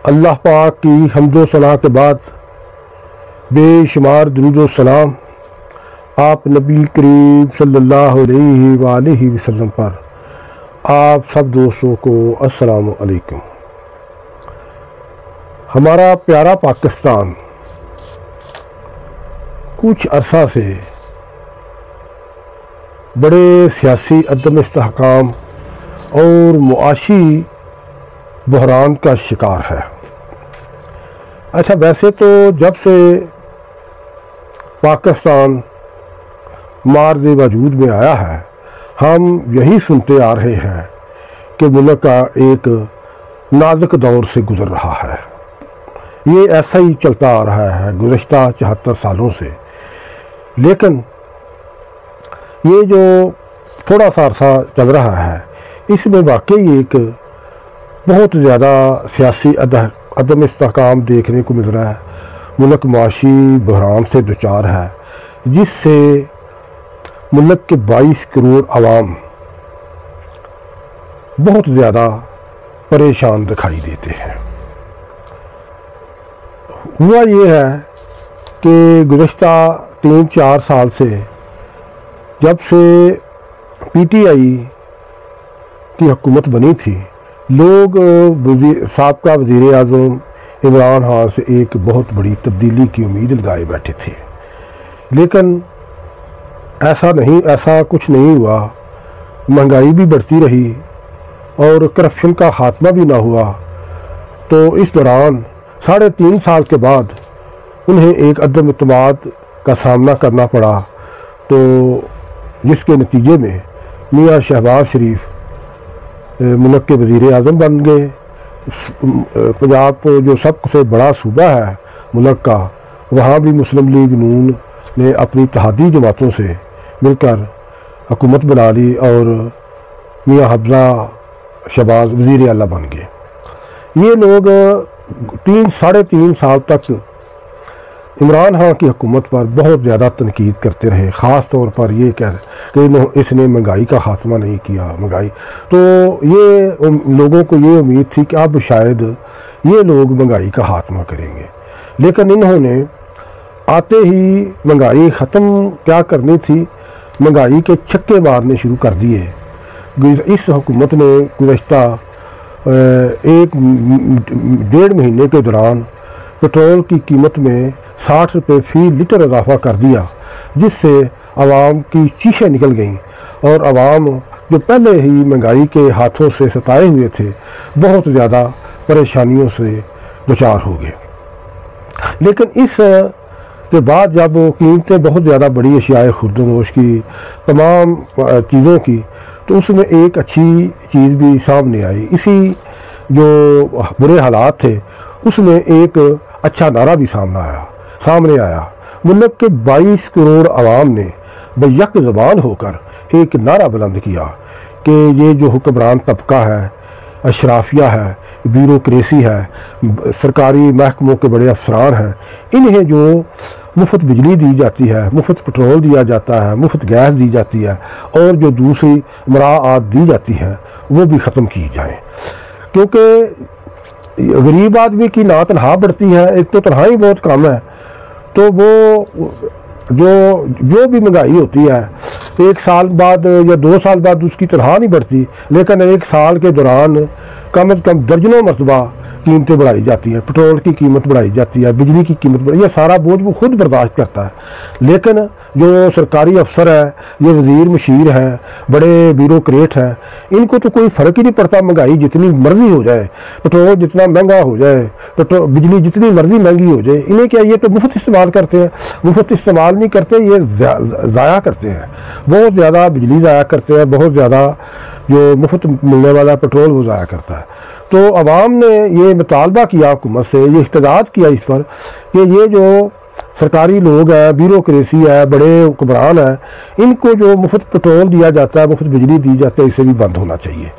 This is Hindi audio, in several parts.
अल्लाह पाक की हम्दो सना के बाद बेशुमार दुरूद सलाम आप नबी करीम सल्लल्लाहु अलैहि वसल्लम पर आप सब दोस्तों को अस्सलामु अलैकुम। हमारा प्यारा पाकिस्तान कुछ अरसा से बड़े सियासी अदम इस्तेहकाम और मुआशी बहरान का शिकार है। अच्छा, वैसे तो जब से पाकिस्तान मार्ज़ वजूद में आया है हम यही सुनते आ रहे हैं कि मुल्क का एक नाजुक दौर से गुज़र रहा है। ये ऐसा ही चलता आ रहा है गुज़श्ता 74 सालों से। लेकिन ये जो थोड़ा सा अरसा चल रहा है इसमें वाकई एक बहुत ज़्यादा सियासी अदम इस्तेहकाम देखने को मिल रहा है। मुल्क माशी बहरान से दुचार है जिससे मुल्क के 22 करोड़ आवाम बहुत ज़्यादा परेशान दिखाई देते हैं। हुआ ये है कि गुज़श्ता 3-4 साल से जब से PTI की हुकूमत बनी थी, लोग साबका वज़ीर आज़म इमरान खान से एक बहुत बड़ी तब्दीली की उम्मीद लगाए बैठे थे। लेकिन ऐसा कुछ नहीं हुआ। महंगाई भी बढ़ती रही और करप्शन का ख़ात्मा भी ना हुआ। तो इस दौरान 3.5 साल के बाद उन्हें एक अदम इत्मीनान का सामना करना पड़ा, तो जिसके नतीजे में मियाँ शहबाज शरीफ मुल्क के वज़ीर आज़म बन गए। पंजाब जो सबसे बड़ा सूबा है मुल्क का, वहाँ भी मुस्लिम लीग नून ने अपनी इत्तेहादी जमातों से मिलकर हुकूमत बना ली और मियाँ हब्जा शहबाज वज़ीर आला बन गए। ये लोग 3-3.5 साल तक इमरान खान की हुकूमत पर बहुत ज़्यादा तनकीद करते रहे। ख़ास तौर पर ये कह कि इसने महंगाई का ख़ात्मा नहीं किया। महंगाई तो ये लोगों को ये उम्मीद थी कि अब शायद ये लोग महंगाई का ख़ात्मा करेंगे। लेकिन इन्होंने आते ही महंगाई ख़त्म क्या करनी थी, महंगाई के छक्के मारने शुरू कर दिए। इस हुकूमत ने गुज़श्ता 1-1.5 महीने के दौरान पेट्रोल की कीमत में 60 रुपये फ़ी लीटर इजाफ़ा कर दिया, जिससे आवाम की चीखें निकल गईं और आवाम जो पहले ही महंगाई के हाथों से सताए हुए थे बहुत ज़्यादा परेशानियों से दुचार हो गए। लेकिन इस के बाद जब कीमतें बहुत ज़्यादा बड़ी अशियाए खुर्दनोश की तमाम चीज़ों की, तो उसमें एक अच्छी चीज़ भी सामने आई। इसी जो बुरे हालात थे उसमें एक अच्छा नारा भी सामने आया। मुल्क के 22 करोड़ आवाम ने बेयक ज़बान होकर एक नारा बुलंद किया कि ये जो हुक्मरान तबका है, अशराफिया है, ब्यूरोक्रेसी है, सरकारी महकमों के बड़े अफसरान हैं, इन्हें जो मुफ्त बिजली दी जाती है, मुफ्त पेट्रोल दिया जाता है, मुफ्त गैस दी जाती है और जो दूसरी मराआत दी जाती हैं वो भी ख़त्म की जाए। क्योंकि गरीब आदमी की ना तनख्वाह बढ़ती है, एक तो तनख्वाही बहुत कम है, तो वो जो भी महंगाई होती है 1 साल बाद या 2 साल बाद उसकी तनख्वाह नहीं बढ़ती, लेकिन 1 साल के दौरान कम से कम दर्जनों मरतबा कीमतें बढ़ाई जाती हैं। पेट्रोल की कीमत बढ़ाई जाती है, बिजली की कीमत बढ़ाई, ये सारा बोझ वो खुद बर्दाश्त करता है। लेकिन जो सरकारी अफसर है, ये वज़ीर मशीर हैं, बड़े ब्यूरोक्रेट हैं, इनको तो कोई फ़र्क ही नहीं पड़ता। महंगाई जितनी मर्ज़ी हो जाए, पेट्रोल जितना महंगा हो जाए, बिजली जितनी मर्ज़ी महंगी हो जाए, इन्हें क्या, ये तो मुफ्त इस्तेमाल करते हैं। मुफ्त इस्तेमाल नहीं करते, ये ज़ाया करते हैं, बहुत ज़्यादा बिजली ज़ाया करते हैं, बहुत ज़्यादा जो मुफ्त मिलने वाला पेट्रोल वो ज़ाया करता है। तो अवाम ने ये मुतालबा किया हुकूमत से, ये इख्तिजाज किया इस पर कि ये जो सरकारी लोग हैं, ब्यूरोक्रेसी है, बड़े हुक्मरान हैं, इनको जो मुफ्त पेट्रोल दिया जाता है, मुफ्त बिजली दी जाती है, इसे भी बंद होना चाहिए।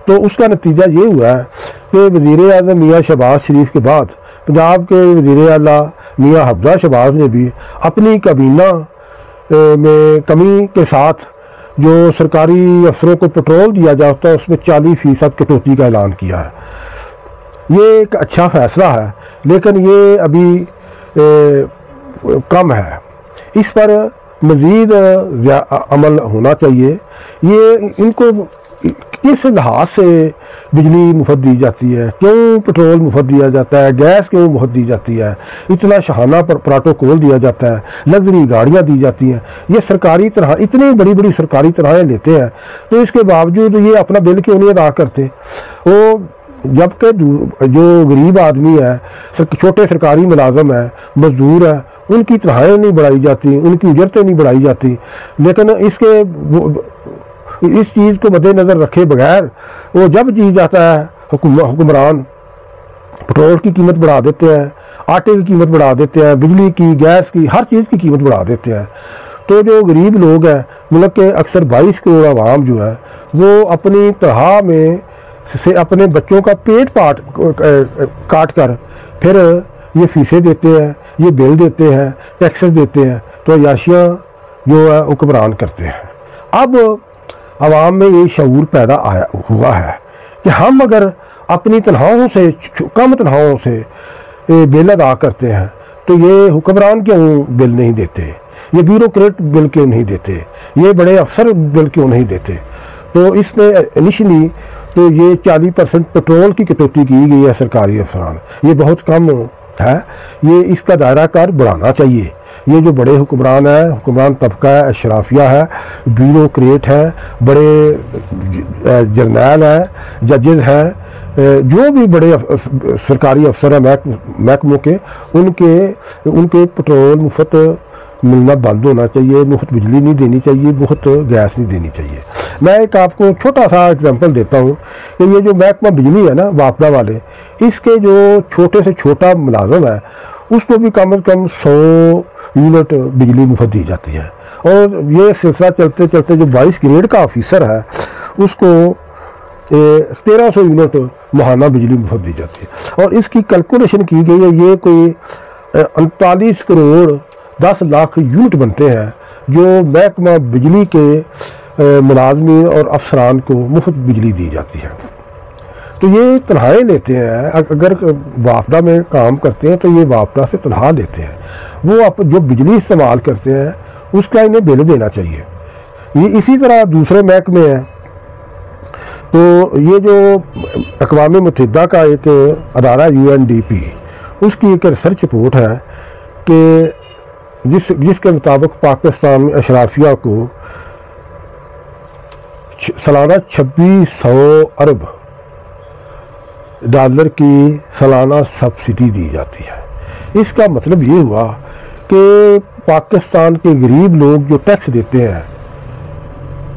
तो उसका नतीजा ये हुआ है कि वज़ीर आज़म मियाँ शहबाज शरीफ के बाद पंजाब के वज़ीर आला मियाँ हब्जा शहबाज ने भी अपनी काबीना में कमी के साथ जो सरकारी अफसरों को पेट्रोल दिया जाता है उसमें 40% कटौती का ऐलान किया है। ये एक अच्छा फ़ैसला है, लेकिन ये अभी कम है। इस पर मज़ीद अमल होना चाहिए। ये इनको किस लिहाज से बिजली मुफ्त दी जाती है, क्यों पेट्रोल मुफ्त दिया जाता है, गैस क्यों मुफ्त दी जाती है, इतना शहाना प्रोटोकॉल दिया जाता है, लग्जरी गाड़ियाँ दी जाती हैं, ये सरकारी तरह इतनी बड़ी बड़ी सरकारी तनख्वाहें लेते हैं, तो इसके बावजूद ये अपना बिल क्यों नहीं अदा करते। वो जबकि जो गरीब आदमी है, छोटे सरकारी मुलाजम है, मजदूर है, उनकी तनख्वाहें नहीं बढ़ाई जाती, उनकी उजरतें नहीं बढ़ाई जाती। लेकिन इस चीज़ को मद्देनज़र रखे बगैर वो जब जी जाता है हुक्मरान पेट्रोल की कीमत बढ़ा देते हैं, आटे की कीमत बढ़ा देते हैं, बिजली की, गैस की, हर चीज़ की कीमत बढ़ा देते हैं। तो जो गरीब लोग हैं, मुल्क के अक्सर 22 करोड़ आवाम जो है, वो अपनी तनख्वाह में से अपने बच्चों का पेट काट कर फिर ये फीसें देते हैं, ये बिल देते हैं, टैक्सेस देते हैं, तो अयाशियाँ जो है हुक्मरान करते हैं। अब आवाम में ये शऊर पैदा हुआ है कि हम अगर अपनी तनख्वाहों से, कम तनख्वाहों से बिल अदा करते हैं, तो ये हुक्मरान क्यों बिल नहीं देते, ये ब्यूरोक्रेट बिल क्यों नहीं देते, ये बड़े अफसर बिल क्यों नहीं देते। तो इसमें इनिशली तो ये 40% पेट्रोल की कटौती की गई है सरकारी अफसरान, ये बहुत कम है, ये इसका दायरा कार बढ़ाना चाहिए। ये जो बड़े हुक्मरान है, हुक्मरान तबका है, अशराफिया है, ब्यूरोक्रेट है, बड़े जर्नैल हैं, जजेस हैं, जो भी बड़े सरकारी अफसर हैं महकमों के, उनके पेट्रोल मुफ्त मिलना बंद होना चाहिए, मुफ्त बिजली नहीं देनी चाहिए, मुफ्त गैस नहीं देनी चाहिए। मैं एक आपको छोटा सा एग्जांपल देता हूँ कि ये जो महकमा बिजली है ना, वापडा वाले, इसके जो छोटे से छोटा मुलाजम है, उसको भी कम से कम 100 यूनिट बिजली मुफ्त दी जाती है। और ये सिलसिला चलते चलते जो 22 ग्रेड का ऑफिसर है, उसको 1300 यूनिट माहाना बिजली मुफ्त दी जाती है। और इसकी कैलकुलेशन की गई है, ये कोई 39 करोड़ 10 लाख यूनिट बनते हैं जो महकमा बिजली के मुलाजमीन और अफसरान को मुफ्त बिजली दी जाती है। तो ये तनख्वाहें लेते हैं, अगर वापडा में काम करते हैं तो ये वापडा से तनख्वाह लेते हैं, वो जो बिजली इस्तेमाल करते हैं उसका इन्हें बिल देना चाहिए। ये इसी तरह दूसरे महकमे हैं। तो ये जो अक़वाम मुत्तहिदा का एक अदारा UNDP, उसकी एक रिसर्च रिपोर्ट है कि जिसके मुताबिक पाकिस्तान में अशराफिया को सालाना 2600 अरब डॉलर की सालाना सब्सिडी दी जाती है। इसका मतलब ये हुआ कि पाकिस्तान के गरीब लोग जो टैक्स देते हैं,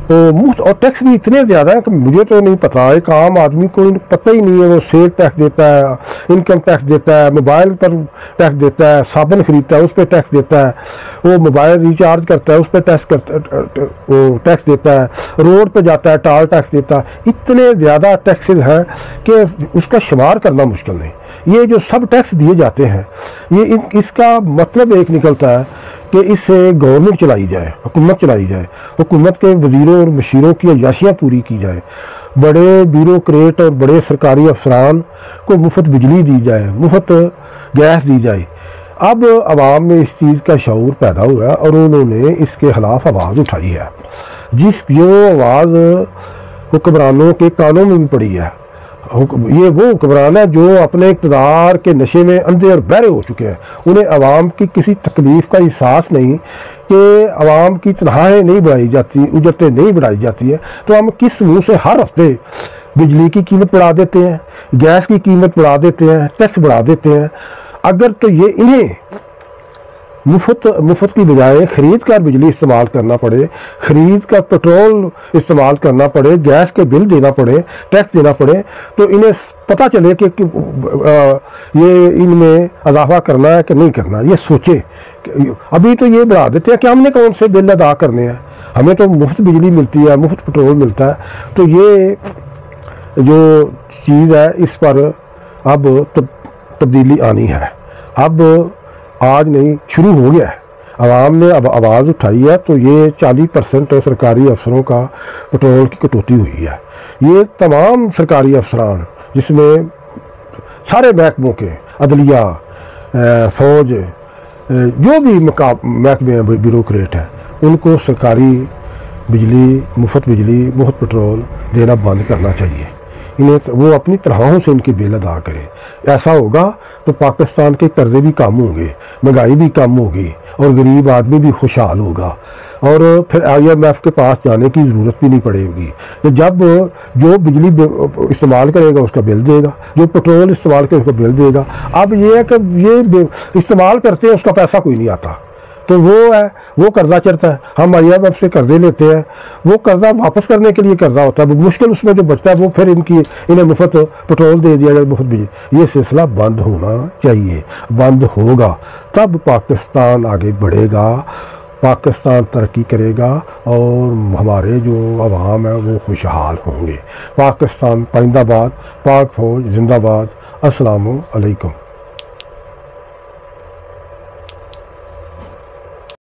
तो मुफ्त, और टैक्स भी इतने ज़्यादा है कि मुझे तो नहीं पता, एक आम आदमी को पता ही नहीं है। वो सेल टैक्स देता है, इनकम टैक्स देता है, मोबाइल पर टैक्स देता है, साबुन खरीदता है उस पर टैक्स देता है, वो मोबाइल रिचार्ज करता है उस पर वो टैक्स देता है, रोड पे जाता है टाल टैक्स देता है। इतने ज़्यादा टैक्सेस हैं कि उसका शुमार करना मुश्किल नहीं। ये जो सब टैक्स दिए जाते हैं, ये इसका मतलब एक निकलता है कि इससे गवर्नमेंट चलाई जाए, हुकूमत चलाई जाए, हुकूमत के वज़ीरों और मशीरों की अयाशियाँ पूरी की जाए, बड़े ब्यूरोक्रेट और बड़े सरकारी अफसरान को मुफ्त बिजली दी जाए, मुफ्त गैस दी जाए। अब आवाम में इस चीज़ का शऊर पैदा हुआ है और उन्होंने इसके ख़िलाफ़ आवाज़ उठाई है, जो आवाज़ हुक्मरानों के कानों में भी पड़ी है। ये वो हुक्मरान है जो अपने इक़्तिदार के नशे में अंधे और बहरे हो चुके हैं। उन्हें आवाम की किसी तकलीफ़ का एहसास नहीं कि आवाम की तनख्वाहें नहीं बढ़ाई जाती, उजरतें नहीं बढ़ाई जाती हैं। तो हम किस मुँह से हर हफ्ते बिजली की कीमत बढ़ा देते हैं, गैस की कीमत बढ़ा देते हैं, टैक्स बढ़ा देते हैं। अगर तो ये इन्हें मुफ्त की बजाय ख़रीद कर बिजली इस्तेमाल करना पड़े, ख़रीद कर पेट्रोल इस्तेमाल करना पड़े, गैस के बिल देना पड़े, टैक्स देना पड़े, तो इन्हें पता चले कि ये इनमें इजाफा करना है कि नहीं करना। ये सोचे। अभी तो ये बढ़ा देते हैं कि हमने कौन से बिल अदा करने हैं, हमें तो मुफ्त बिजली मिलती है, मुफ्त पेट्रोल मिलता है। तो ये जो चीज़ है इस पर अब तब्दीली आनी है। अब आज नहीं, शुरू हो गया है, आवाम ने अब आवाज़ उठाई है। तो ये 40% सरकारी अफसरों का पेट्रोल की कटौती हुई है। ये तमाम सरकारी अफसरान, जिसमें सारे महकमों के, अदलिया, फ़ौज, जो भी महकमे ब्यूरोक्रेट है, उनको सरकारी बिजली, मुफ्त बिजली, मुफ्त पेट्रोल देना बंद करना चाहिए। इन्हें वो अपनी तनख्वाहों से इनके बिल अदा करें। ऐसा होगा तो पाकिस्तान के कर्जे भी कम होंगे, महंगाई भी कम होगी और गरीब आदमी भी खुशहाल होगा और फिर IMF के पास जाने की ज़रूरत भी नहीं पड़ेगी। तो जब जो बिजली इस्तेमाल करेगा उसका बिल देगा, जो पेट्रोल इस्तेमाल करेगा उसका बिल देगा। अब ये है कि ये इस्तेमाल करते हैं उसका पैसा कोई नहीं आता, तो वो है, वो कर्जा चढ़ता है। हम IMF से कर्जे लेते हैं, वो कर्जा वापस करने के लिए कर्जा होता है, मुश्किल उसमें जो बचता है वो फिर इन्हें मुफ्त पेट्रोल दे दिया जाए, मुफ्त बिजली। ये सिलसिला बंद होना चाहिए। बंद होगा तब पाकिस्तान आगे बढ़ेगा, पाकिस्तान तरक्की करेगा और हमारे जो अवाम है वो खुशहाल होंगे। पाकिस्तान पाइंदाबाद, पाक फ़ौज जिंदाबाद। अस्सलामु अलैकुम।